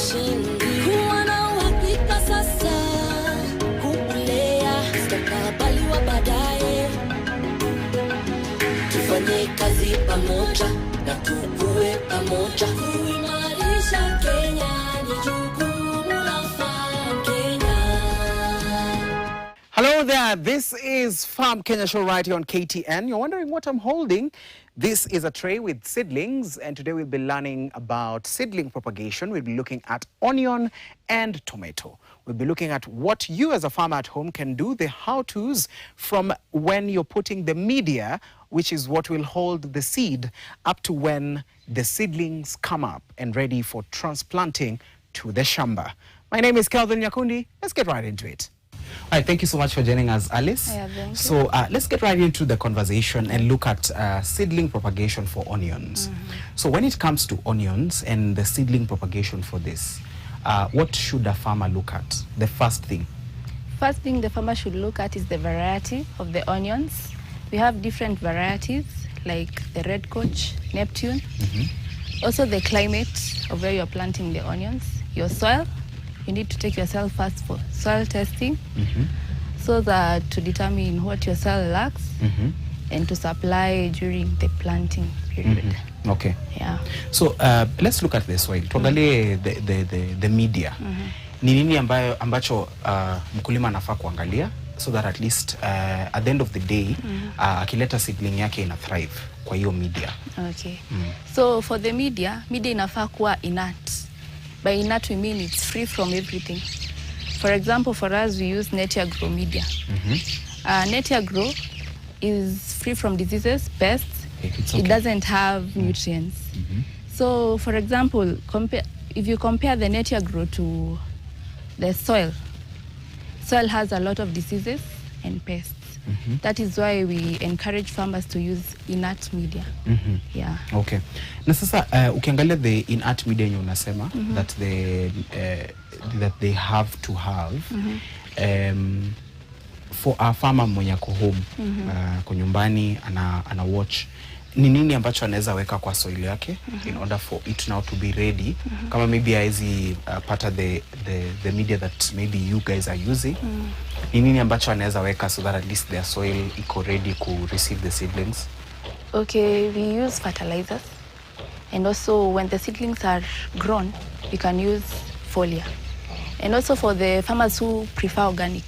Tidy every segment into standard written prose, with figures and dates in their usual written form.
ushindi. Kuwa na uhakika sasa, kuulea mustakabali wa baadaye. Tufanye kazi pamoja na tukue pamoja. Kuimarisha Kenya ni jukumu la Farm Kenya. Hello there, this is Farm Kenya show right here on KTN. You're wondering what I'm holding? This is a tray with seedlings, and today we'll be learning about seedling propagation. We'll be looking at onion and tomato. We'll be looking at what you as a farmer at home can do, the how-tos from when you're putting the media, which is what will hold the seed, up to when the seedlings come up and ready for transplanting to the shamba. My name is Kelvin Nyakundi. Let's get right into it. All right, thank you so much for joining us, Alice. Yeah, thank you. So let's get right into the conversation and look at seedling propagation for onions. So when it comes to onions and the seedling propagation for this, what should a farmer look at? The first thing. First thing the farmer should look at is the variety of the onions. We have different varieties like the red coach, Neptune. Also the climate of where you're planting the onions, your soil. You need to take your soil first for soil testing so that to determine what your soil lacks and to supply during the planting period. Okay. Yeah. So let's look at the soil. Tuangalie the media. Ni nini ambacho mkulima anafaa kuangalia so that at least at the end of the day akileta seedling yake ina thrive kwa hiyo media. Okay. So for the media inafaa kuwa inert. By inert we mean it's free from everything. For example, for us we use Net-Agro media. Net-Agro is free from diseases, pests. Okay. It doesn't have nutrients. So for example, if you compare the Net-Agro to the soil has a lot of diseases and pests. That is why we encourage farmers to use inert media. Yeah. Okay. Na sasa ukiangalia the inert media yenye unasema that they have to have for a farmer mwenye ako home kwa nyumbani ana watch ni nini ambacho anaweza weka kwa soil yake in order for it now to be ready kama maybe haezi pata the media that maybe you guys are using ni nini ambacho anaweza weka so that at least their soil iko ready to receive the seedlings? Okay, we use fertilizers, and also when the seedlings are grown we can use foliar, and also for the farmers who prefer organic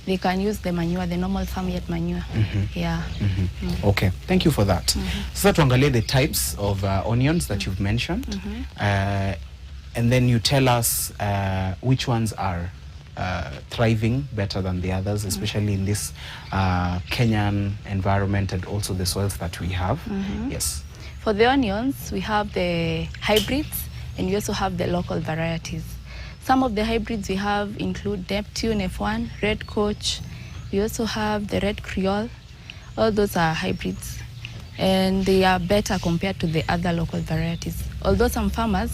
they can use the manure, the normal farmyard manure. Yeah. Okay, thank you for that. So tuangalie the types of onions that you've mentioned, and then you tell us which ones are thriving better than the others, especially in this Kenyan environment and also the soils that we have. Yes. For the onions, we have the hybrids and we also have the local varieties. Some of the hybrids we have include Neptune F1, Red Coach. We also have the Red Creole. All those are hybrids, and they are better compared to the other local varieties. Although some farmers,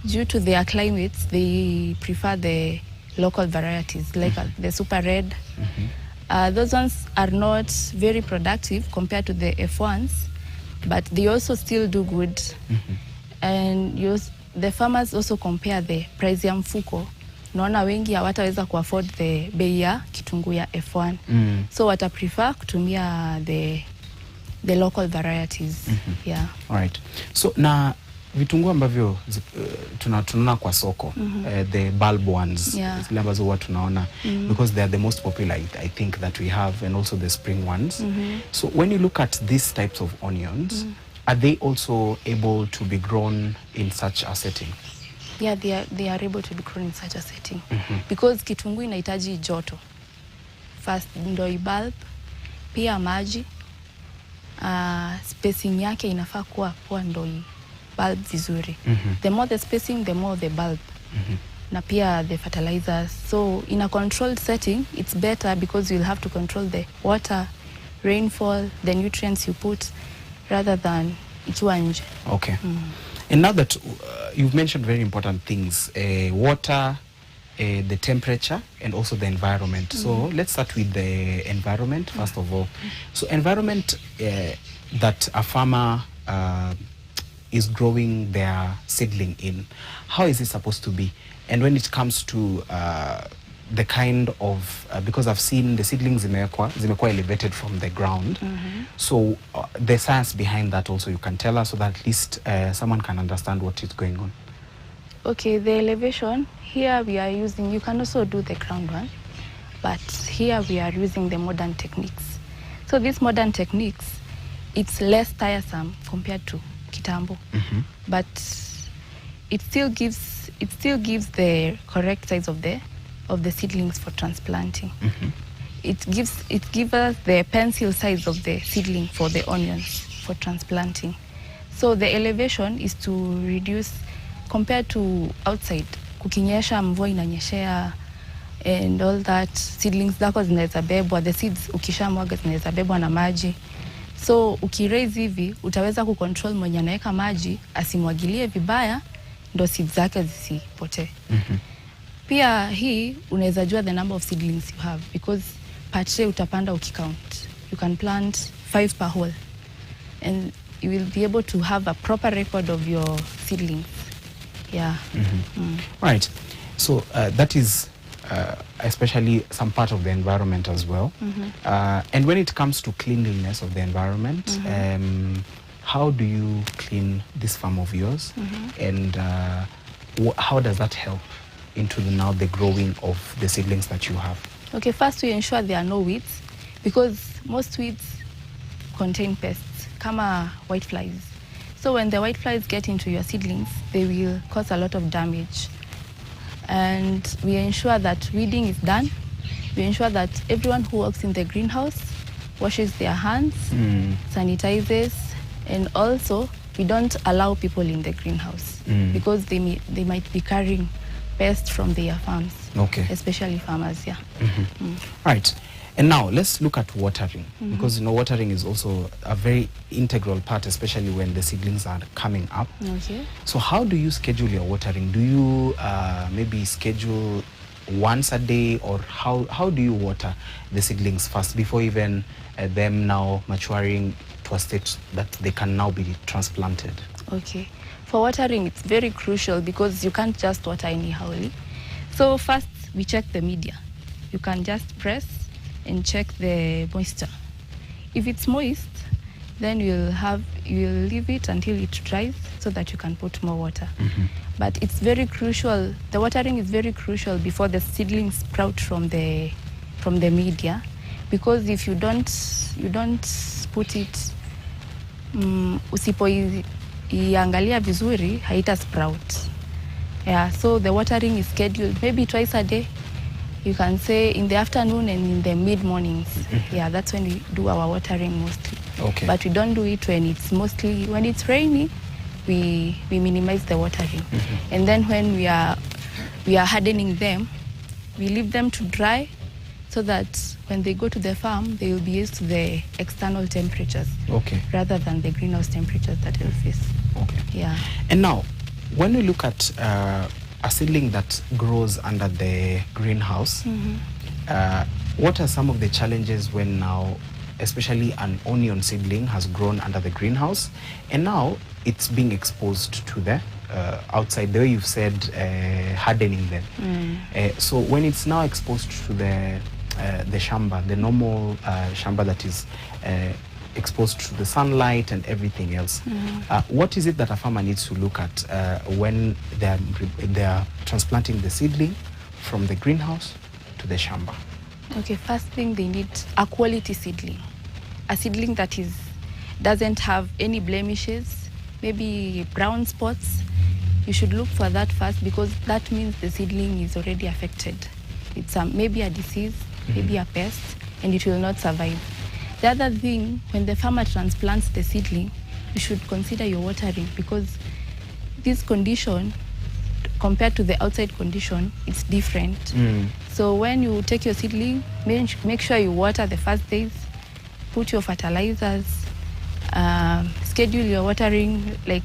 due to their climates, they prefer the local varieties like the Super Red. Those ones are not very productive compared to the F1s, but they also still do good. And the farmers also compare the price ya mfuko. Naona wengi hawataweza kuafford the bei ya kitunguu ya F1. So wata prefer kutumia the local varieties. Yeah. All right. So na vitunguu ambavyo tunaona kwa soko, the bulb ones, zile ambazo huwa tunaona because they are the most popular I think that we have, and also the spring ones. So when you look at these types of onions, are they also able to be grown in such a setting? Yeah, they are able to be grown in such a setting because kitunguu inahitaji joto first, ndo ibulb, pia maji, spacing yake inafaa kuwa poa ndo bulb vizuri. The more the spacing, the more the bulb. Na pia the fertilizers. So in a controlled setting, it's better because you'll have to control the water, rainfall, the nutrients you put, rather than ikiwa nje. Okay. And now that you've mentioned very important things, water, the temperature, and also the environment. So let's start with the environment first of all. So environment that a farmer is growing their seedling in, how is it supposed to be? And when it comes to the kind of, because I've seen the seedlings zimekuwa elevated from the ground. So the science behind that also you can tell us, so that at least someone can understand what is going on. Okay, the elevation, here we are using, you can also do the ground one, but here we are using the modern techniques. So these modern techniques, it's less tiresome compared to kitambo, but it still gives the correct size of the seedlings for transplanting. It gives us the pencil size of the seedling for the onions for transplanting. So the elevation is to reduce compared to outside. Kukinyesha, mvua inanyeshea and all that, seedlings zako zinaweza bebwa, the seeds ukishamwaga zinaweza bebwa na maji. So ukiraise hivi utaweza kucontrol mwenye anaweka maji asimwagilie vibaya, ndo seeds zake zisipotee. Pia hii unaweza jua the number of seedlings you have, because per tray utapanda ukicount. You can plant 5 per hole and you will be able to have a proper record of your seedlings. Yeah. Right. So that is especially some part of the environment as well. And when it comes to cleanliness of the environment, how do you clean this farm of yours? And how does that help into the growing of the seedlings that you have? Okay, first we ensure there are no weeds, because most weeds contain pests, kama whiteflies. So when the whiteflies get into your seedlings, they will cause a lot of damage. And we ensure that weeding is done. We ensure that everyone who works in the greenhouse washes their hands, sanitizes, and also we don't allow people in the greenhouse because they might be carrying pests from their farms. Okay. Especially farmers, yeah. Right. And now let's look at watering, because watering is also a very integral part, especially when the seedlings are coming up. Okay. So how do you schedule your watering? Do you maybe schedule once a day, or how do you water the seedlings first before even them now maturing to a state that they can now be transplanted? Okay. For watering, it's very crucial because you can't just water anyhowly. So first we check the media. You can just press and check the moisture. If it's moist, then you'll leave it until it dries so that you can put more water. But it's very crucial, the watering is very crucial before the seedlings sprout from the media, because if you don't put it, usipoiangalia vizuri haita sprout. Yeah, so the watering is scheduled maybe twice a day. You can say in the afternoon and in the mid-mornings. Yeah, that's when we do our watering mostly. Okay. But we don't do it when it's rainy, we minimize the watering. And then when we are hardening them, we leave them to dry so that when they go to the farm, they will be used to the external temperatures. Okay. Rather than the greenhouse temperatures that they'll face. Okay. Yeah. And now, when we look at a seedling that grows under the greenhouse, what are some of the challenges when now, especially an onion seedling has grown under the greenhouse and now it's being exposed to the outside, the way you've said, hardening them. So when it's now exposed to the shamba, the normal shamba that is exposed to the sunlight and everything else, what is it that a farmer needs to look at when they're transplanting the seedling from the greenhouse to the shamba? Okay, first thing, they need a quality seedling, a seedling that doesn't have any blemishes, maybe brown spots. You should look for that first, because that means the seedling is already affected. It's maybe a disease, maybe a pest, and it will not survive. The other thing, when the farmer transplants the seedling, you should consider your watering, because this condition, compared to the outside condition, it's different. So when you take your seedling, make sure you water the first days, put your fertilizers, schedule your watering like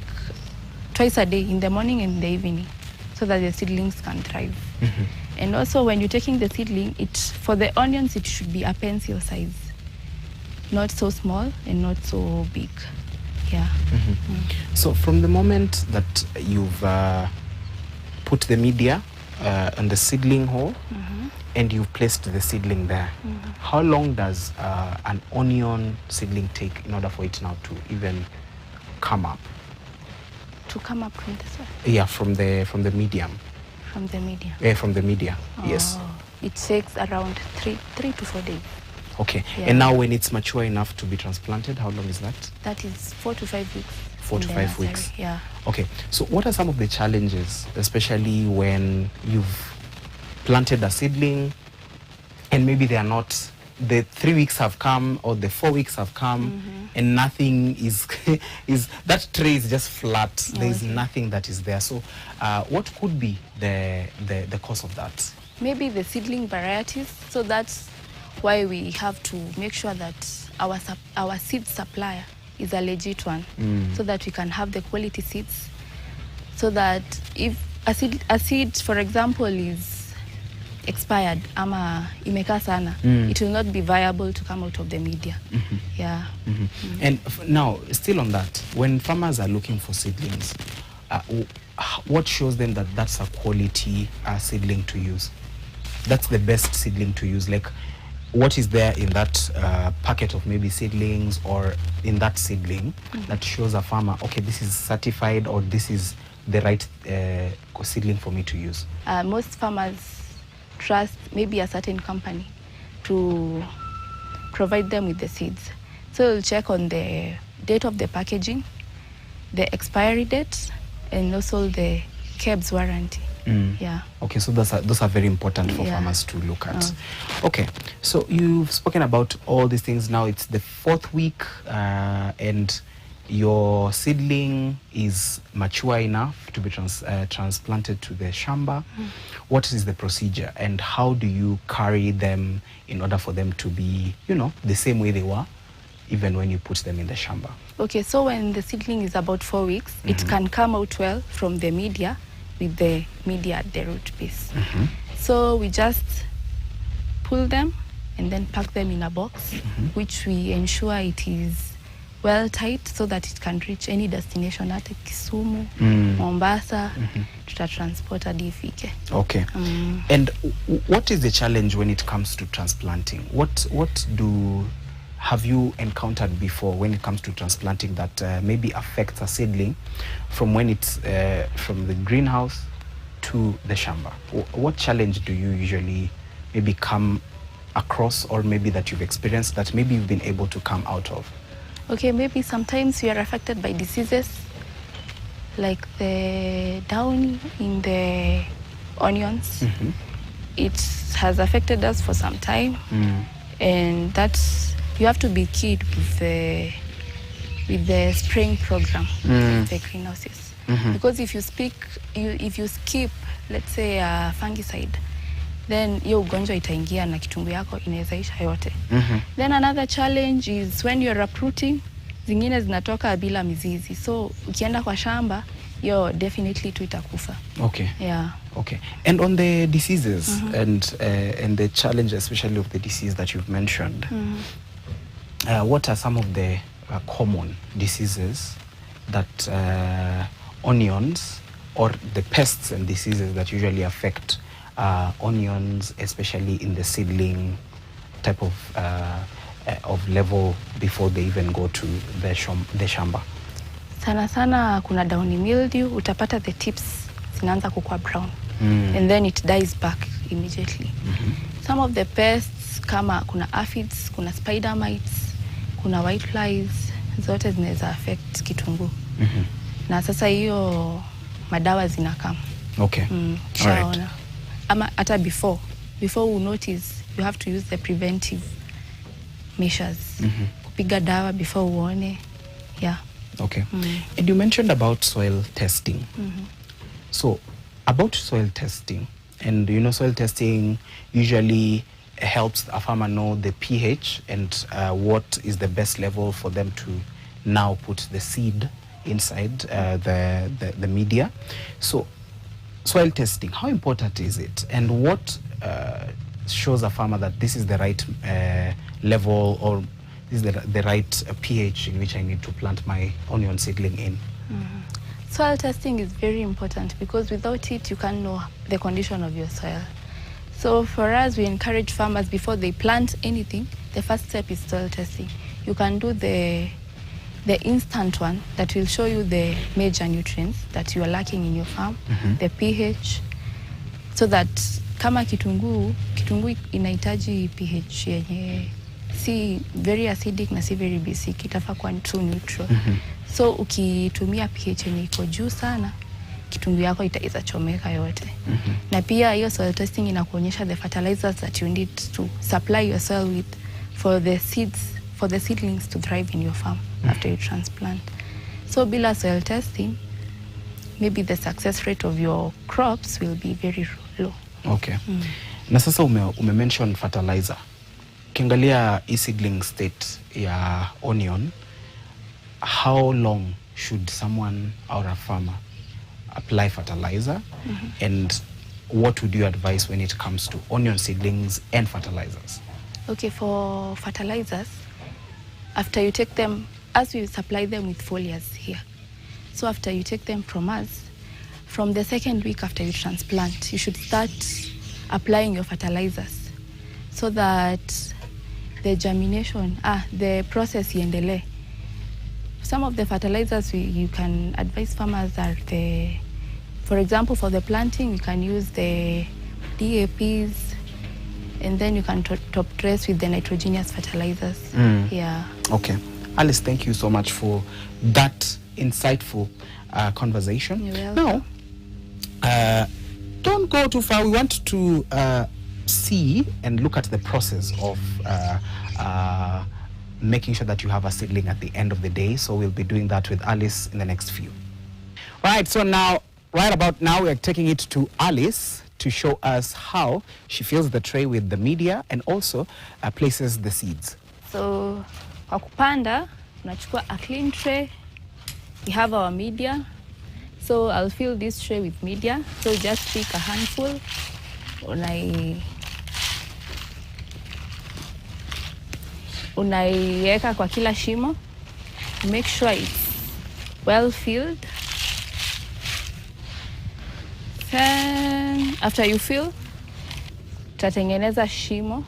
twice a day, in the morning and in the evening, so that the seedlings can thrive. And also when you're taking the seedling, for the onions, it should be a pencil size. Not so small and not so big. Yeah. So from the moment that you've put the media on the seedling hole and you've placed the seedling there, how long does an onion seedling take in order for it now to even come up? To come up from the soil. Yeah, from the medium. From the media. Yeah, from the media. Yes. It takes around 3 to 4 days. Okay. Yeah. And now when it's mature enough to be transplanted, how long is that? That is 4 to 5 weeks. 4 to 5 weeks. Yeah. Okay. So what are some of the challenges, especially when you've planted a seedling and maybe they are not, the 3 weeks have come or the 4 weeks have come and nothing is, that tray is just flat. There is nothing that is there. So what could be the cause of that? Maybe the seedling varieties. So that's why we have to make sure that our seed supplier is a legit one, so that we can have the quality seeds. So that if a seed, for example, is expired, ama imekaa sana, it will not be viable to come out of the media. Yeah. And now, still on that, when farmers are looking for seedlings, what shows them that that's a quality seedling to use? That's the best seedling to use. Like, what is there in that packet of maybe seedlings or in that seedling that shows a farmer, okay, this is certified or this is the right seedling for me to use? Most farmers trust maybe a certain company to provide them with the seeds. So we'll check on the date of the packaging, the expiry date, and also the KEBS warranty. Yeah. Okay, so those are very important for farmers to look at. Okay, so you've spoken about all these things. Now it's the 4th week and your seedling is mature enough to be transplanted to the shamba. What is the procedure and how do you carry them in order for them to be, the same way they were even when you put them in the shamba? Okay, so when the seedling is about 4 weeks, it can come out well from the media with the media at the root base. So we just pull them and then pack them in a box, which we ensure it is well tight so that it can reach any destination at Kisumu, Mombasa, tutatransport hadi ifike. Okay. And what is the challenge when it comes to transplanting? What have you encountered before when it comes to transplanting that maybe affects a seedling from when it's from the greenhouse to the shamba? What challenge do you usually maybe come across or maybe that you've experienced that maybe you've been able to come out of? Okay, maybe sometimes we are affected by diseases like the downy in the onions. It has affected us for some time, and that's, you have to be keen with the spraying program of the greenhouses. Because if you skip, let's say a fungicide, then hiyo ugonjwa itaingia na kitungu yako inaweza isha yote. Then another challenge is when you're uprooting, zingine zinatoka bila mizizi. So ukienda kwa shamba, yo definitely tu itakufa. Okay. Yeah. Okay. And on the diseases and the challenge especially of the disease that you've mentioned, what are some of the common diseases that onions or the pests and diseases that usually affect onions, especially in the seedling type of level before they even go to the shamba? Sana sana kuna downy mildew, utapata the tips zinaanza kukua brown and then it dies back immediately. Some of the pests kama kuna aphids, kuna spider mites, kuna white flies, zote zinaweza affect kitunguu. Na sasa hiyo madawa zinakam. Okay. All right. Ama hata before you notice, you have to use the preventive measures. Kupiga dawa before uone. Yeah. Okay. And you mentioned about soil testing. So about soil testing, and soil testing usually helps a farmer know the pH and what is the best level for them to now put the seed inside the media. So soil testing, how important is it, and what shows a farmer that this is the right level or this is the right pH in which I need to plant my onion seedling in? Soil testing is very important because without it, you can't know the condition of your soil. So for us, we encourage farmers before they plant anything, the first step is soil testing. You can do the instant one that will show you the major nutrients that you are lacking in your farm, the pH, so that kama kitunguu inahitaji pH yenye si very acidic na si very basic, itafaa kuwa true neutral. So ukitumia pH yenye iko juu sana, kitunguu yako itachomeka yote. Na pia hiyo soil testing inakuonyesha the fertilizers that you need to supply your soil with for the seedlings to thrive in your farm after you transplant. So bila soil testing, maybe the success rate of your crops will be very low. Okay. Na sasa ume mention fertilizer. Ukiangalia seedling state ya onion, how long should someone or a farmer apply fertilizer? And what would you advise when it comes to onion seedlings and fertilizers? Okay, for fertilizers, after you take them, as we supply them with foliars here, so after you take them from us, from the second week after you transplant, you should start applying your fertilizers so that the germination, the process iendelee. Some of the fertilizers you can advise farmers are for example, for the planting, you can use the DAPs, and then you can top dress with the nitrogenous fertilizers. Yeah. Okay. Alice, thank you so much for that insightful conversation. You're welcome. Now, don't go too far. We want to see and look at the process of making sure that you have a seedling at the end of the day. So we'll be doing that with Alice in the next few. Right, so now, right about now, we are taking it to Alice to show us how she fills the tray with the media and also places the seeds. So, kwa kupanda, tunachukua a clean tray. We have our media. So I'll fill this tray with media. So just pick a handful. Unaiweka kwa kila shimo. Make sure it's well filled. Then after you fill, tutatengeneza shimo.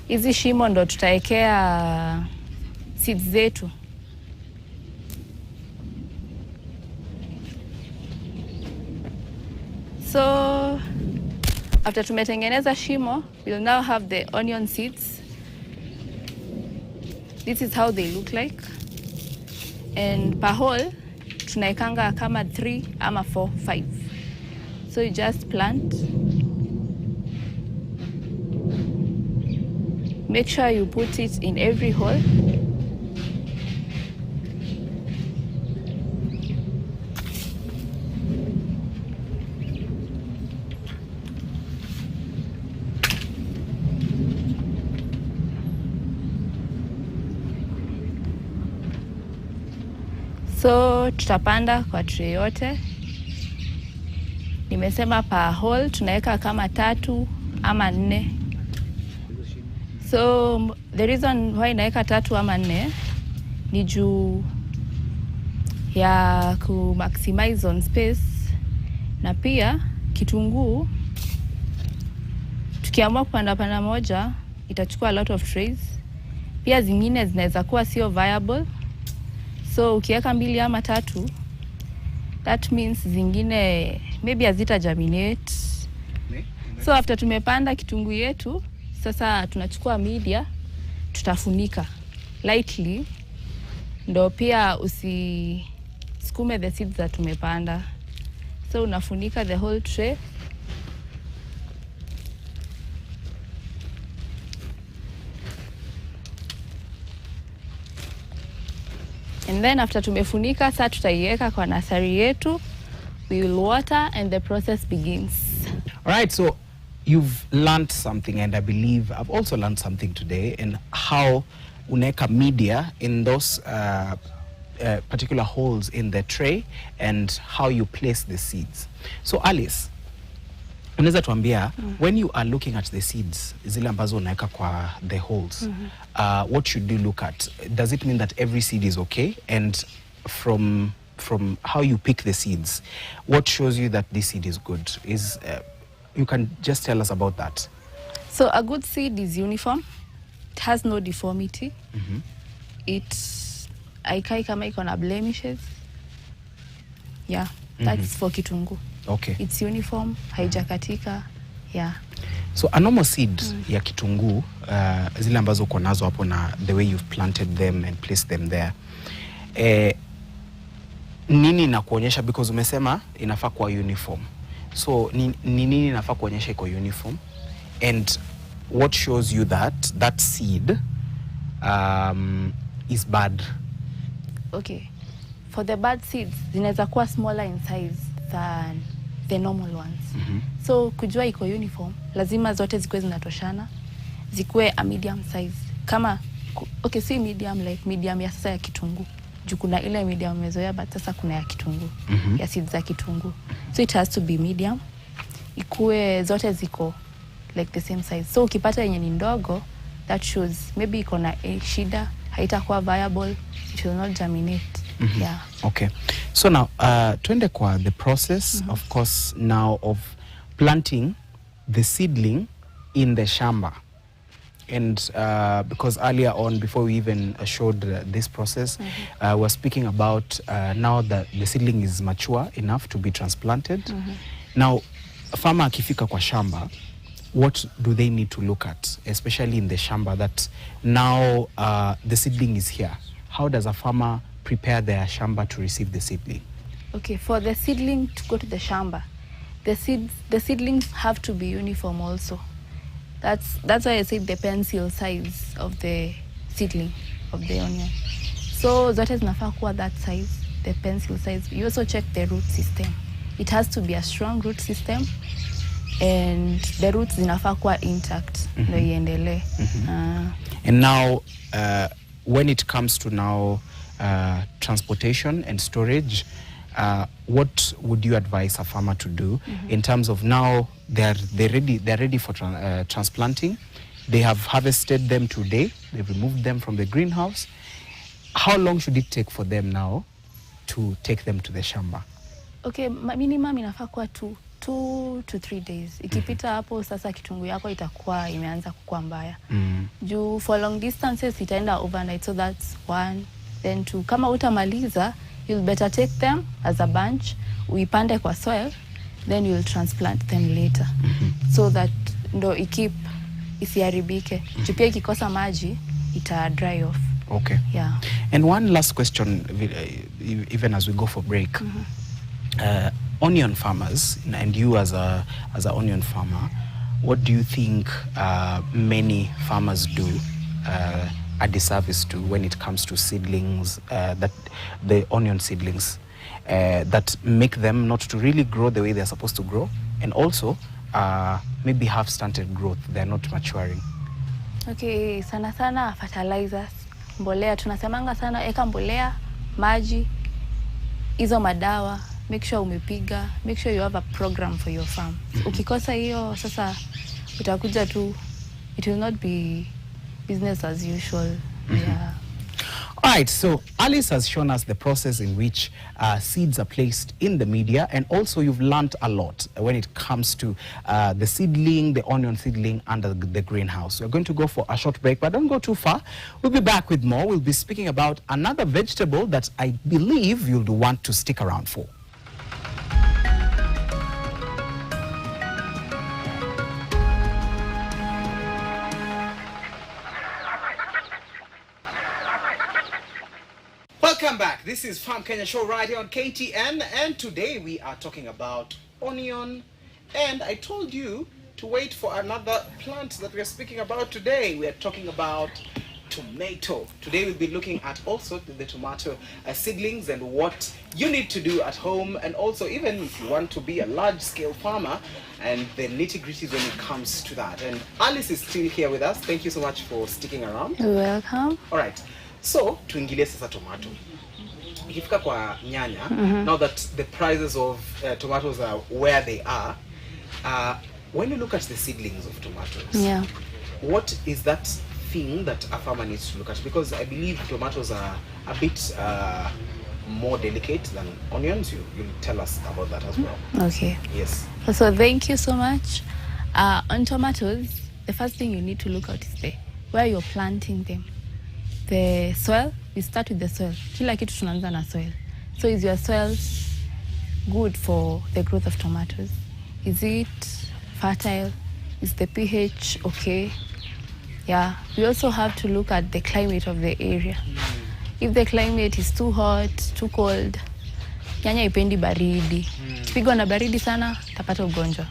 Hizi shimo ndo tutaekea seeds zetu. So after tumetengeneza shimo, we'll now have the onion seeds. This is how they look like. And per hole, tunaekanga kama 3 ama 4, 5. So you just plant. Make sure you put it in every hole. So tutapanda kwa tray yote. Nimesema per hole tunaweka kama 3 ama 4. So the reason why naweka 3 ama 4 ni juu ya ku maximize on space, na pia kitunguu tukiamua kupanda moja itachukua a lot of trays. Pia zingine zinaweza kuwa sio viable. So ukiweka 2 ama 3, that means zingine maybe hazita germinate. So after tumepanda kitunguu yetu, sasa tunachukua media, tutafunika lightly, ndo pia usisukume the seeds that tumepanda. So unafunika the whole tray. And then after tumefunika, sasa tutaiweka kwa nursery yetu. We will water and the process begins. All right, so you've learned something, and I believe I've also learned something today in how uneka media in those particular holes in the tray and how you place the seeds. So Alice, unaweza tuambia when you are looking at the seeds zile ambazo unaweka kwa the holes, what should you look at? Does it mean that every seed is okay? And from how you pick the seeds, what shows you that this seed is good? You can just tell us about that. So a good seed is uniform. It has no deformity. It's haikai kama iko na blemishes. Yeah, that's for kitungu. Okay. It's uniform, haijakatika. Yeah. So a normal seed ya kitungu, zile ambazo uko nazo hapo na the way you've planted them and placed them there, nini na kuonyesha, because umesema inafaa kuwa uniform. So nini inafaa kuonyesha iko uniform, and what shows you that that seed is bad? Okay. For the bad seeds, zinaweza kuwa smaller in size than the normal ones. So kujua iko uniform, lazima zote zikuwe zinatoshana, zikuwe a medium size. Kama okay, si medium like medium ya sasa ya kitungu. Juu kuna ile medium mezoea, but sasa kuna ya kitungu, ya seeds za kitungu. So it has to be medium. Ikuwe zote ziko like the same size. So ukipata yenye ni ndogo, that shows maybe iko na shida, haitakuwa viable, it will not germinate. Yeah. Okay. So now, tuende kwa the process, of course, now of planting the seedling in the shamba. And because earlier on, before we even showed this process, we're speaking about now that the seedling is mature enough to be transplanted. Now, farmer akifika kwa shamba, what do they need to look at, especially in the shamba, that now the seedling is here? How does a farmer prepare their shamba to receive the seedling? Okay, for the seedling to go to the shamba, the seedlings have to be uniform also. That's why I said the pencil size of the seedling of the onion. So zote zinafaa kuwa that size, the pencil size. You also check the root system. It has to be a strong root system, and the roots zinafaa kuwa intact ndio iendelee. And now, when it comes to now transportation and storage, what would you advise a farmer to do in terms of now they're ready for transplanting? They have harvested them today, they've removed them from the greenhouse. How long should it take for them now to take them to the shamba? Okay, minimum inafaa kuwa 2 to 3 days. Ikipita hapo sasa kitungu yako itakuwa imeanza kukua mbaya. Juu for long distances itaenda overnight, so that's 1. Then 2, kama utamaliza, you'll better take them as a bunch, uipande kwa soil, then you'll transplant them later. So that ndo isiharibike. Pia ikikosa maji, ita dry off. Okay. Yeah. And one last question, even as we go for break. Onion farmers, and you as a onion farmer, what do you think many farmers do a disservice to when it comes to seedlings, that the onion seedlings, that make them not to really grow the way they're supposed to grow, and also maybe have stunted growth, they're not maturing? Okay, sana fertilizers, mbolea, tunasemanga sana eka mbolea, maji, hizo madawa, make sure umepiga, make sure you have a program for your farm. Ukikosa hiyo sasa utakuja tu, it will not be business as usual. Yeah. All right, so Alice has shown us the process in which seeds are placed in the media, and also you've learned a lot when it comes to the seedling, the onion seedling under the greenhouse. We're going to go for a short break, but don't go too far. We'll be back with more. We'll be speaking about another vegetable that I believe you'll want to stick around for. Welcome back. This is Farm Kenya Show right here on KTN, and today we are talking about onion, and I told you to wait for another plant that we are speaking about today. We are talking about tomato. Today we'll be looking at also the tomato seedlings and what you need to do at home, and also even if you want to be a large-scale farmer, and the nitty-gritties when it comes to that. And Alice is still here with us. Thank you so much for sticking around. You're welcome. All right. So, tuingilie sasa tomato. Ikifika kwa nyanya, now that the prices of tomatoes are where they are, When you look at the seedlings of tomatoes, Yeah. what is that thing that a farmer needs to look at? Because I believe tomatoes are a bit more delicate than onions. You'll tell us about that as well. Okay. Yes. So thank you so much. On tomatoes, the first thing you need to look at is where you're planting them. The soil, we start with the soil. Kila kitu tunaanza na soil. So is your soil good for the growth of tomatoes? Is it fertile? Is the pH okay? Yeah. We also have to look at the climate of the area. If the climate is too hot, too cold, nyanya ipendi baridi. Pigwa na baridi sana, tapata ugonjwa.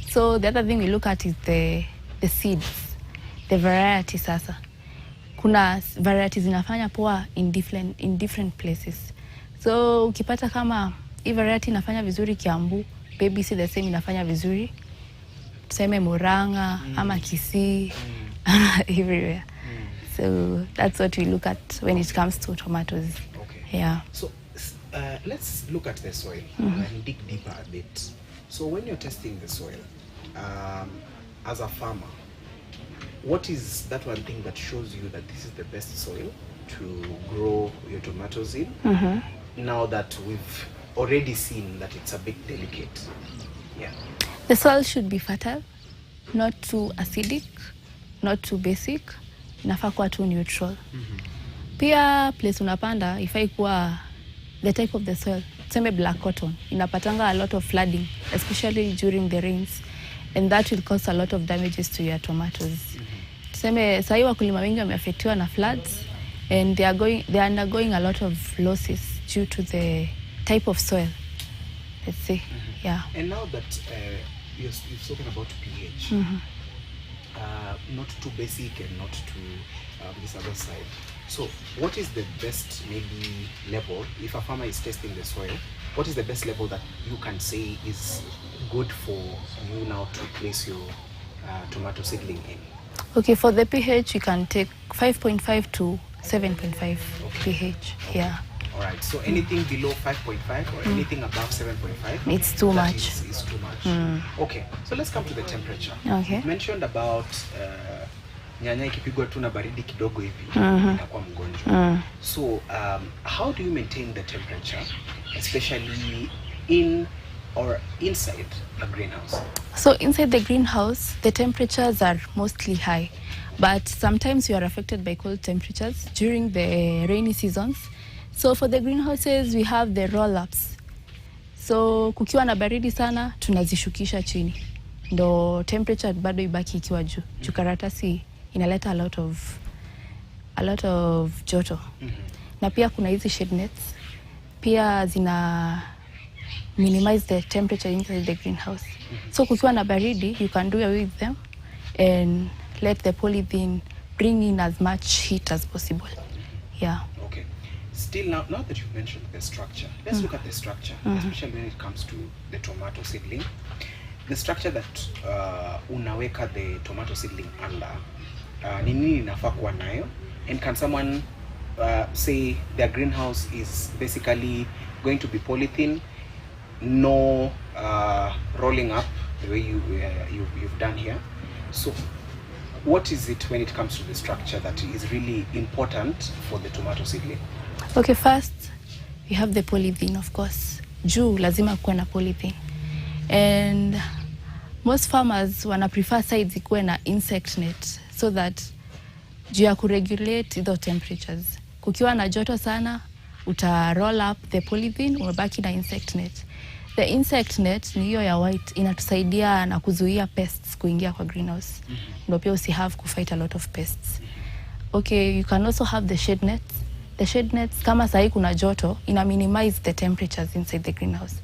So the other thing we look at is the seeds, the variety sasa. Kuna varieties inafanya poa in different places. So ukipata kama hii variety inafanya vizuri Kiambu, maybe see the same inafanya vizuri tuseme Murang'a ama Kisii everywhere. So that's what we look at when it comes to tomatoes. Okay. Yeah. So let's look at the soil and dig deeper a bit. So when you're testing the soil, as a farmer, what is that one thing that shows you that this is the best soil to grow your tomatoes in? Now that we've already seen that it's a bit delicate. Yeah. The soil should be fertile, not too acidic, not too basic. Inafaa kuwa too neutral. Pia place unapanda ifai kuwa the type of the soil. Tuseme black cotton inapatanga a lot of flooding, especially during the rains, and that will cause a lot of damages to your tomatoes. Tuseme sahi wakulima wengi wameaffectiwa na floods, and they are undergoing a lot of losses due to the type of soil. Let's say. Yeah. And now that you've spoken about pH, not too basic and not too this other side. So what is the best maybe level, if a farmer is testing the soil, what is the best level that you can say is good for you now to place your tomato seedling in? Okay, for the pH, you can take 5.5 to 7.5 pH. Yeah. All right. So anything below 5.5 or anything above 7.5? It's too much. Is too much. Okay. So let's come to the temperature. Okay. You mentioned about nyanya ikipigwa tu na baridi kidogo hivi inakuwa mgonjwa. So how do you maintain the temperature, especially in or inside a greenhouse? So inside the greenhouse, the temperatures are mostly high, but sometimes you are affected by cold temperatures during the rainy seasons. So for the greenhouses, we have the roll-ups. So kukiwa na baridi sana, tunazishukisha chini. Ndo temperature bado ibaki ikiwa juu. Juu karatasi inaleta a lot of joto. Na pia kuna hizi shade nets. Pia zina minimize the temperature inside the greenhouse. So kukiwa na baridi, you can do away with them and let the polythene bring in as much heat as possible. Yeah. Okay. Still, now that you've mentioned the structure, let's look at the structure, especially when it comes to the tomato seedling. The structure that unaweka the tomato seedling under, ni nini inafaa kuwa nayo? And can someone say their greenhouse is basically going to be polythene, no rolling up the way you've done here? So what is it when it comes to the structure that is really important for the tomato seedling? Okay, first we have the polythene, of course. Juu lazima kuwe na polythene. And most farmers wana prefer sides ikuwe na insect net so that juu ya kuregulate the temperatures. Kukiwa na joto sana, uta roll up the polythene, unabaki na insect net. The insect net ni hiyo ya white, inatusaidia na kuzuia pests kuingia kwa greenhouse. Ndio pia usihave kufight a lot of pests. Okay, you can also have the shade nets. The shade nets, kama sahi kuna joto, ina minimize the temperatures inside the greenhouse.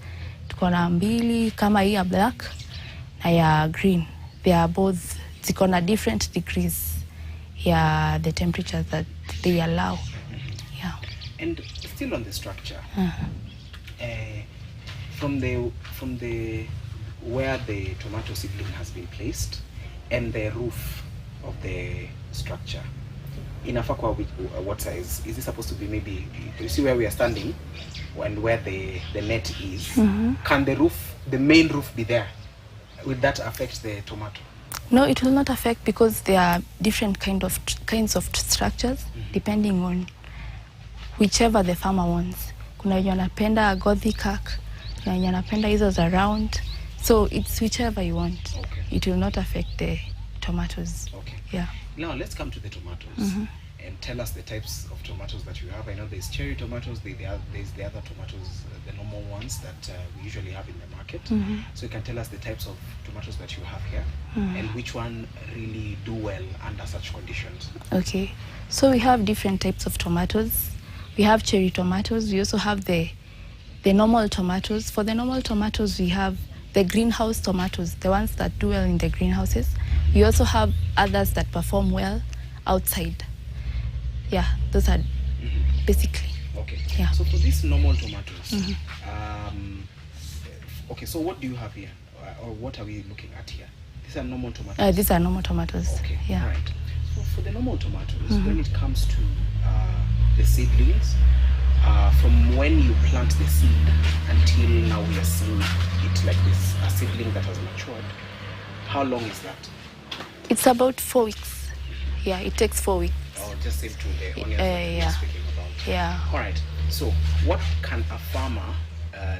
Tuko na mbili, kama hii ya black na ya green. They are both, ziko na different degrees ya the temperatures that they allow. Yeah. And still on the structure, from the where the tomato seedling has been placed and the roof of the structure, inafaa kwa what size? Is it supposed to be maybe, you see where we are standing and where the net is? Can the main roof be there? Will that affect the tomato? No, it will not affect because there are different kinds of structures depending on whichever the farmer wants. Kuna wenye wanapenda gothic arc, kuna wenye wanapenda hizo za round. So it's whichever you want. Okay. It will not affect the tomatoes. Okay. Yeah. Now let's come to the tomatoes and tell us the types of tomatoes that you have. I know there's cherry tomatoes, there's the other tomatoes, the normal ones that we usually have in the market. So you can tell us the types of tomatoes that you have here and which one really do well under such conditions. Okay. So we have different types of tomatoes. We have cherry tomatoes. We also have the normal tomatoes. For the normal tomatoes, we have the greenhouse tomatoes, the ones that do well in the greenhouses. We also have others that perform well outside. Yeah, those are basically. Okay. Yeah. So for these normal tomatoes, okay, so what do you have here? Or what are we looking at here? These are normal tomatoes? These are normal tomatoes. Okay, Yeah. all right. So for the normal tomatoes, when it comes to the seedlings, from when you plant the seed until now we are seeing it like this, a seedling that has matured, how long is that? It's about 4 weeks. Yeah, it takes 4 weeks. Or just same to the onions that we were speaking about? Yeah. All right. So what can a farmer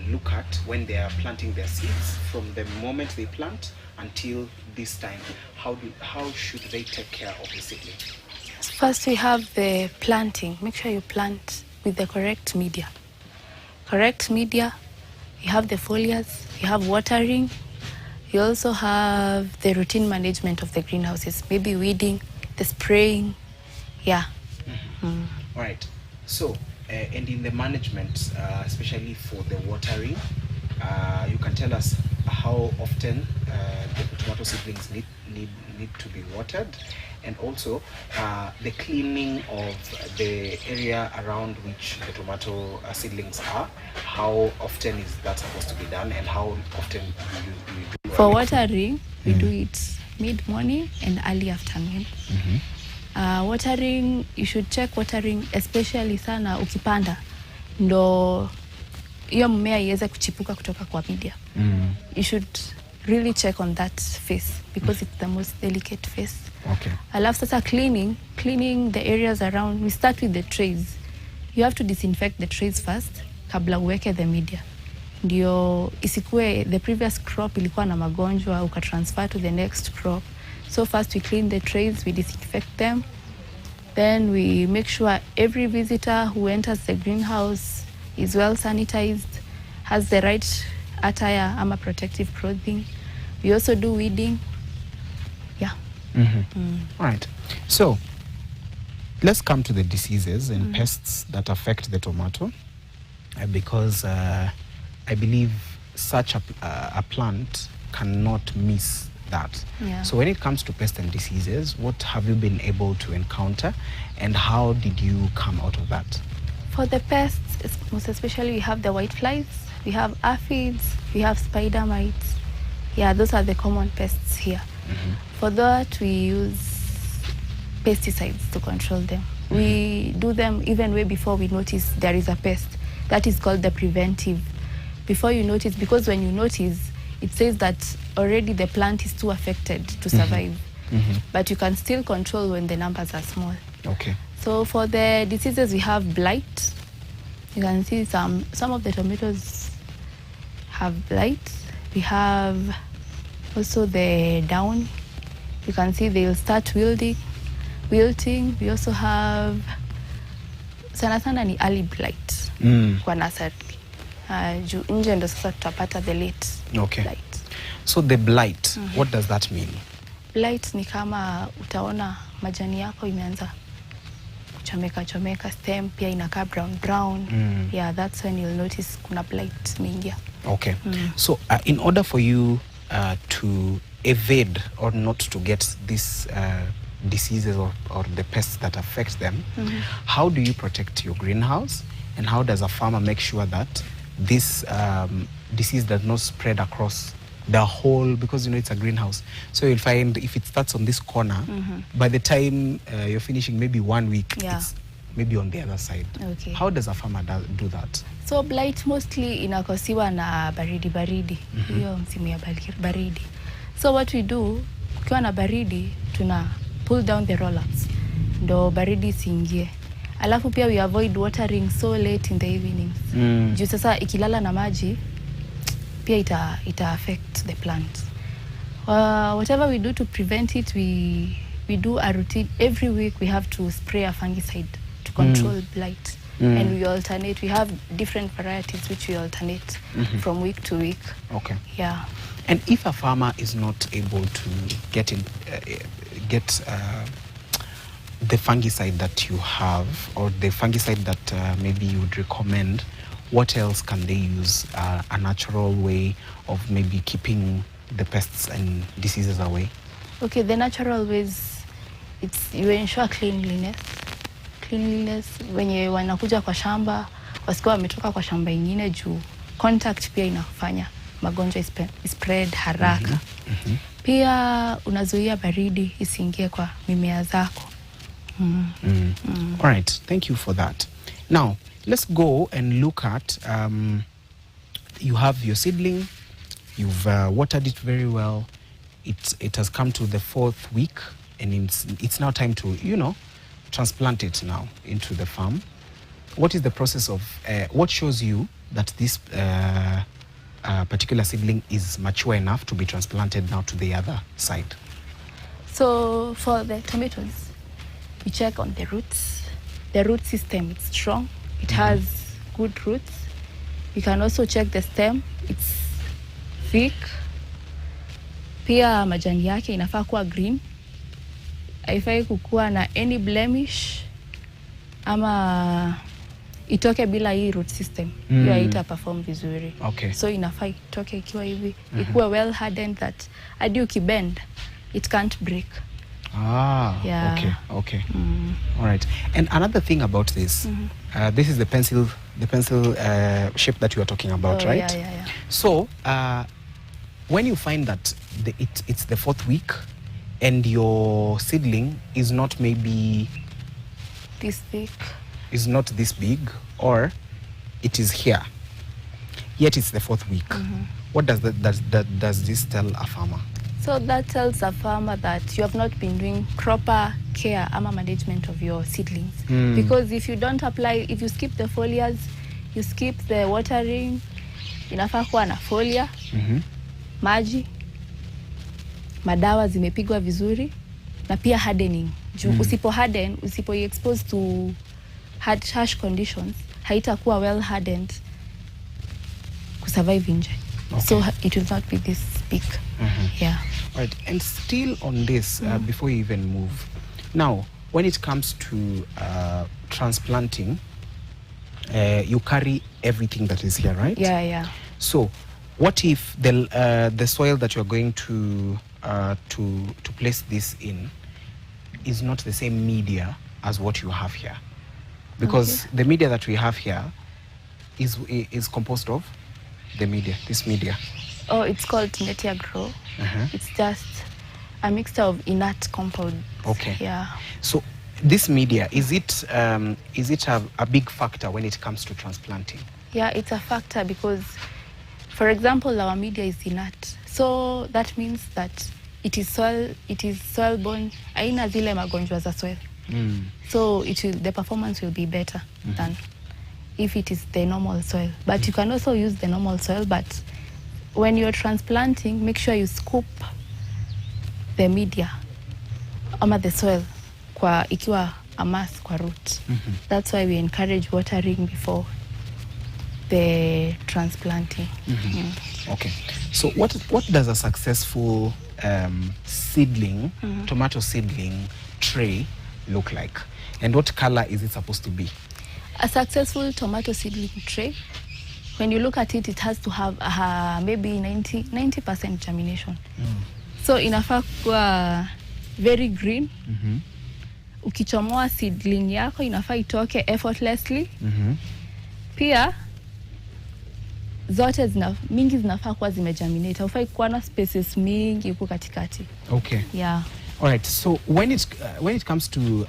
look at when they are planting their seeds from the moment they plant until this time? How should they take care of the seedling? First, we have the planting. Make sure you plant with the correct media. Correct media. You have the foliars. You have watering. You also have the routine management of the greenhouses. Maybe weeding, the spraying. Yeah. All right. So, and in the management, especially for the watering, you can tell us how often the tomato seedlings need to be watered, and also the cleaning of the area around which the tomato seedlings are. How often is that supposed to be done, and how often do you do? For watering, we do it mid-morning and early afternoon. Watering, you should check watering, especially sana ukipanda, ndo hiyo mmea iweze kuchipuka kutoka kwa media. You should really check on that phase because it's the most delicate phase. Okay. Alafu sasa cleaning the areas around. We start with the trays. You have to disinfect the trays first kabla uweke the media. Ndio isikue the previous crop ilikuwa na magonjwa ukatransfer to the next crop. So first we clean the trays, we disinfect them. Then we make sure every visitor who enters the greenhouse is well sanitized, has the right attire ama protective clothing. We also do weeding. Yeah. All right. So let's come to the diseases and pests that affect the tomato, because I believe such a plant cannot miss that. Yeah. So when it comes to pests and diseases, what have you been able to encounter, and how did you come out of that? For the pests, most especially we have the white flies, we have aphids, we have spider mites. Yeah, those are the common pests here. For that, we use pesticides to control them. We do them even way before we notice there is a pest. That is called the preventive. Before you notice, because when you notice, it says that already the plant is too affected to survive. But you can still control when the numbers are small. Okay. So for the diseases, we have blight. You can see some of the tomatoes have blight. We have also the down. You can see they'll start wilting. We also have sana ni early blight kwa nursery. Juu nje ndo sasa tutapata the late blight. So the blight, what does that mean? Blight ni kama utaona majani yako imeanza chomeka, stem pia inakaa brown. Yeah, that's when you'll notice kuna blight mingia. Okay. So in order for you to evade or not to get these diseases or the pests that affect them, how do you protect your greenhouse, and how does a farmer make sure that this disease does not spread across the whole, because it's a greenhouse, so you'll find if it starts on this corner, by the time you're finishing maybe 1 week, it's maybe on the other side. Okay. How does a farmer do that? So blight mostly inakosiwa na baridi. Hiyo msimu ya baridi. So what we do, kukiwa na baridi, tuna pull down the roll-ups ndo baridi isiingie. Alafu pia we avoid watering so late in the evenings. Juu sasa ikilala na maji pia ita affect the plants. Whatever we do to prevent it, we do a routine. Every week we have to spray a fungicide to control blight. And we alternate. We have different varieties which we alternate from week to week. Okay. Yeah. And if a farmer is not able to get the fungicide that you have, or the fungicide that maybe you would recommend, what else can they use? A natural way of maybe keeping the pests and diseases away? Okay, the natural ways, you ensure cleanliness. Wenye wanakuja kwa shamba, wasikiwa wametoka kwa shamba ingine juu contact pia inafanya magonjwa spread haraka. Pia unazuia baridi isiingie kwa mimea zako. All right, thank you for that. Now, let's go and look at, you have your seedling, you've watered it very well, it has come to the 4th week, and it's now time to, transplant it now into the farm. What is the process of, what shows you that this particular seedling is mature enough to be transplanted now to the other side? So for the tomatoes, we check on the roots. The root system is strong. It has good roots. We can also check the stem. It's thick. Pia majani yake inafaa kuwa green. Haifai kukuwa na any blemish ama itoke bila hii root system. Hiyo haita perform vizuri. Okay. So inafaa itoke ikiwa hivi. Ikuwe well hardened that hadi ukibend it can't break. Yeah. Okay. All right. And another thing about this, this is the pencil shape that you are talking about, right? Yeah. So when you find that it's the 4th week and your seedling is not maybe this thick, is not this big, or it is here, yet it's the 4th week, what does this tell a farmer? So that tells a farmer that you have not been doing proper care ama management of your seedlings. Because if you don't apply, if you skip the foliars, you skip the watering, inafaa kuwa na folia, maji, madawa zimepigwa vizuri, na pia hardening. Usipo harden, usipo expose to harsh conditions, haitakuwa well hardened kusurvive nje. Okay. So it will not be this big. Yeah. Right. And still on this, before you even move, now when it comes to transplanting, you carry everything that is here, right? Yeah. So what if the soil that you're going to place this in is not the same media as what you have here? Because the media that we have here is composed of this media. Oh, it's called Netia Grow. It's just a mixture of inert compounds. Okay. Yeah. So this media, is it a big factor when it comes to transplanting? Yeah, it's a factor because, for example, our media is inert. So that means that it is soil-borne. Haina zile magonjwa za soil. So the performance will be better than if it is the normal soil. But you can also use the normal soil, but when you're transplanting, make sure you scoop the media ama the soil ikiwa a mass kwa root. That's why we encourage watering before the transplanting. Okay. So what does a successful seedling, tomato seedling tray look like? And what color is it supposed to be? A successful tomato seedling tray, when you look at it, it has to have maybe 90% germination. So inafaa kuwa very green. Ukichomoa seedling yako inafaa itoke effortlessly. Pia zote mingi zinafaa kuwa zimegerminate. Haufai kuwa na spaces mingi huko katikati. Okay. Yeah. All right. So when it comes to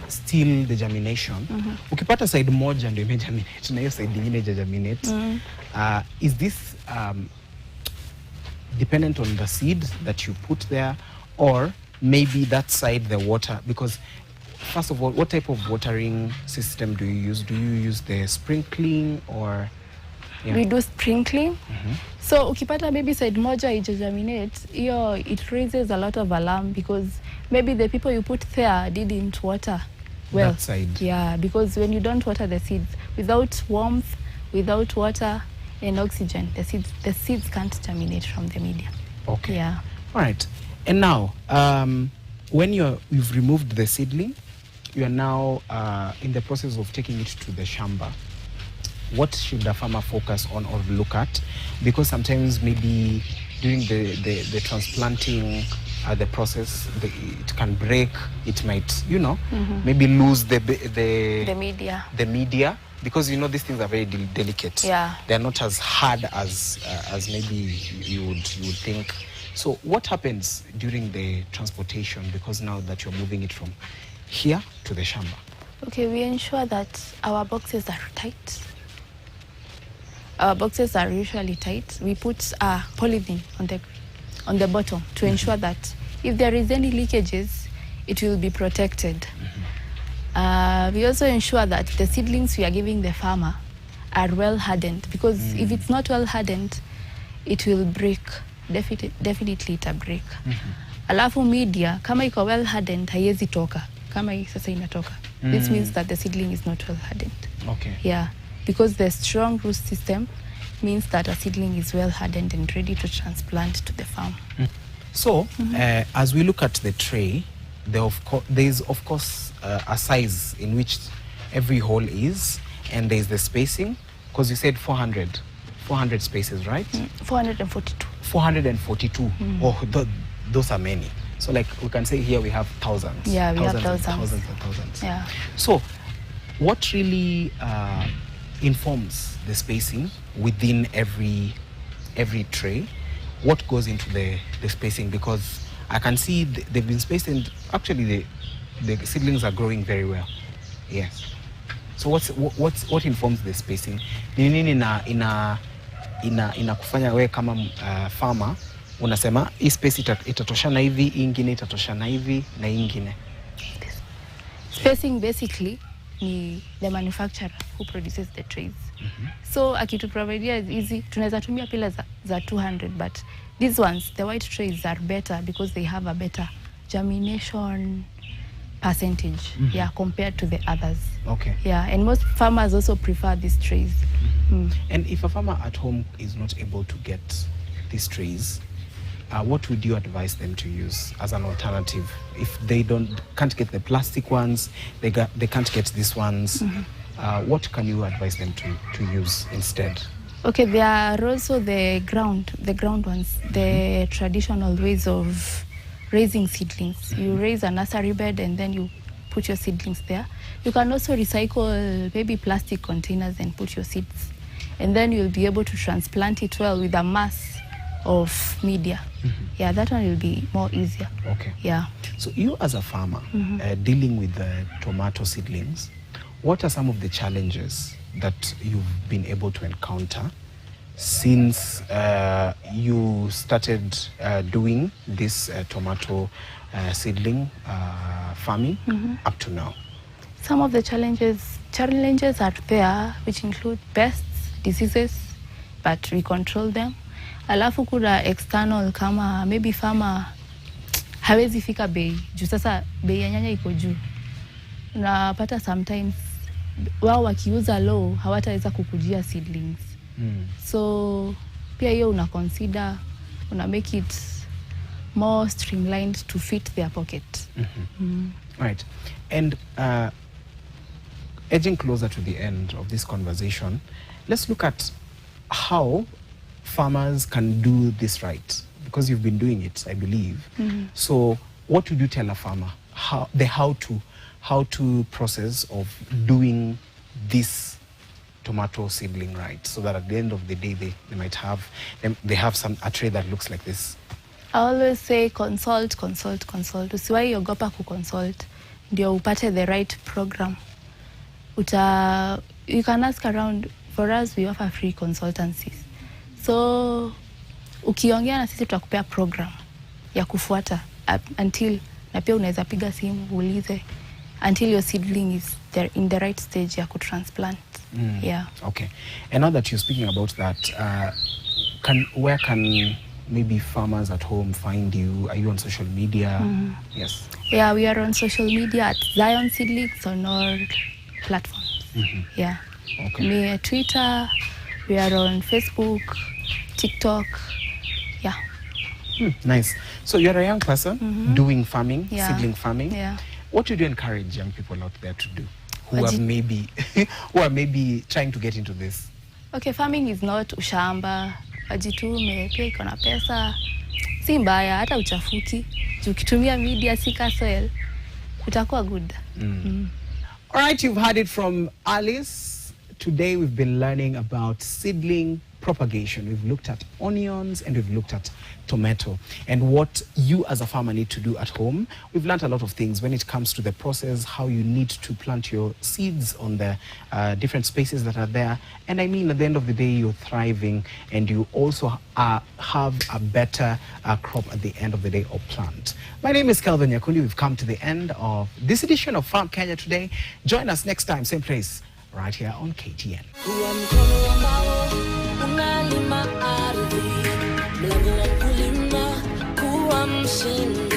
still the germination, ukipata side moja ndio imegerminate na hiyo side nyingine haijagerminate, is this dependent on the seed that you put there, or maybe that side the water? Because first of all, what type of watering system do you use? Do you use the sprinkling or? Yeah. We do sprinkling. So ukipata maybe side moja ija-germinate, it raises a lot of alarm because maybe the people you put there didn't water well. That side. Yeah, because when you don't water the seeds, without warmth, without water and oxygen, the seeds can't germinate from the media. Okay. Yeah. All right. And now, when you've removed the seedling, you are now in the process of taking it to the shamba. What should the farmer focus on or look at? Because sometimes maybe during the transplanting, the process, it can break. It might, maybe lose the media. The media, because these things are very delicate. Yeah. They're not as hard as maybe you would think. So what happens during the transportation? Because now that you're moving it from here to the shamba. Okay, we ensure that our boxes are tight. Our boxes are usually tight. We put polythene on the bottom to ensure that if there is any leakages, it will be protected. We also ensure that the seedlings we are giving the farmer are well hardened, because if it's not well hardened, it will break. Definitely it'll break. Alafu media, kama iko well hardened, haiwezi toka. Kama hii sasa inatoka. This means that the seedling is not well hardened. Okay. Yeah. Because the strong root system means that a seedling is well hardened and ready to transplant to the farm. So, as we look at the tray, there is of course a size in which every hole is, and there is the spacing, because you said 400 spaces, right? 442. 442. Oh, those are many. So, like we can say here we have thousands. Yeah, we have thousands. Thousands and thousands. Yeah. So, what really informs the spacing within every tray? What goes into the spacing? Because I can see they've been spaced, and actually the seedlings are growing very well. Yes. So what informs the spacing? Ni nini ina kufanya wewe kama farmer unasema hii space itatoshana hivi, ingine itatoshana hivi na ingine? Spacing basically ni the manufacturer who produces the trays. So akituprovidea is easy, tunaweza tumia pila za 200, but these ones, the white trays are better because they have a better germination percentage, yeah, compared to the others. Okay. Yeah, and most farmers also prefer these trays. And if a farmer at home is not able to get these trays, what would you advise them to use as an alternative? If they can't get the plastic ones, they can't get these ones, what can you advise them to use instead? Okay, there are also the ground ones, the traditional ways of raising seedlings. You raise a nursery bed and then you put your seedlings there. You can also recycle maybe plastic containers and put your seeds. And then you'll be able to transplant it well with a mass of media. Yeah, that one will be more easier. Okay. Yeah. So you as a farmer, dealing with the tomato seedlings, what are some of the challenges that you've been able to encounter since you started doing this tomato seedling farming up to now? Some of the challenges are there, which include pests, diseases, but we control them. Alafu kuna external, kama maybe farmer hawezi fika bei juu sasa bei ya nyanya iko juu. Unapata sometimes wao wakiuza low hawataweza kukujia seedlings. So pia hiyo una consider, una make it more streamlined to fit their pocket. Right. And edging closer to the end of this conversation, let's look at how farmers can do this right, because you've been doing it, I believe. So what would you tell a farmer, how to process of doing this tomato seedling right, so that at the end of the day they might have a tray that looks like this? I always say consult. Usiwahi ogopa kuconsult ndio upate the right program. You can ask around. For us, we offer free consultancies. So Ukiongea na sisi tutakupea program ya kufuata until, na pia unaweza piga simu uulize until your seedling is there in the right stage ya kutransplant. Yeah. Okay. And now that you're speaking about that, where can maybe farmers at home find you? Are you on social media? Yes. Yeah, we are on social media at Zion Seedlings on all platforms. Yeah. Okay. Me Twitter, we are on Facebook, TikTok. Yeah. Nice. So you're a young person doing farming, Yeah. seedling farming. Yeah. What would you encourage young people out there to do who are maybe trying to get into this? Okay, farming is not ushamba. Wajitume, pia iko na pesa. Si mbaya, hata uchafuki. Ukitumia media, sika soil, kutakuwa good. All right, you've heard it from Alice. Today we've been learning about seedling propagation. We've looked at onions and we've looked at tomato and what you as a farmer need to do at home. We've learned a lot of things when it comes to the process, how you need to plant your seeds on the different spaces that are there. And I mean, at the end of the day, you're thriving and you also have a better crop at the end of the day or plant. My name is Kelvin Nyakundi. We've come to the end of this edition of Farm Kenya Today. Join us next time, same place, right here on KTN. Kuwa mkono ambao unalima ardhi, mlango wa kulima, kuwa mshindi.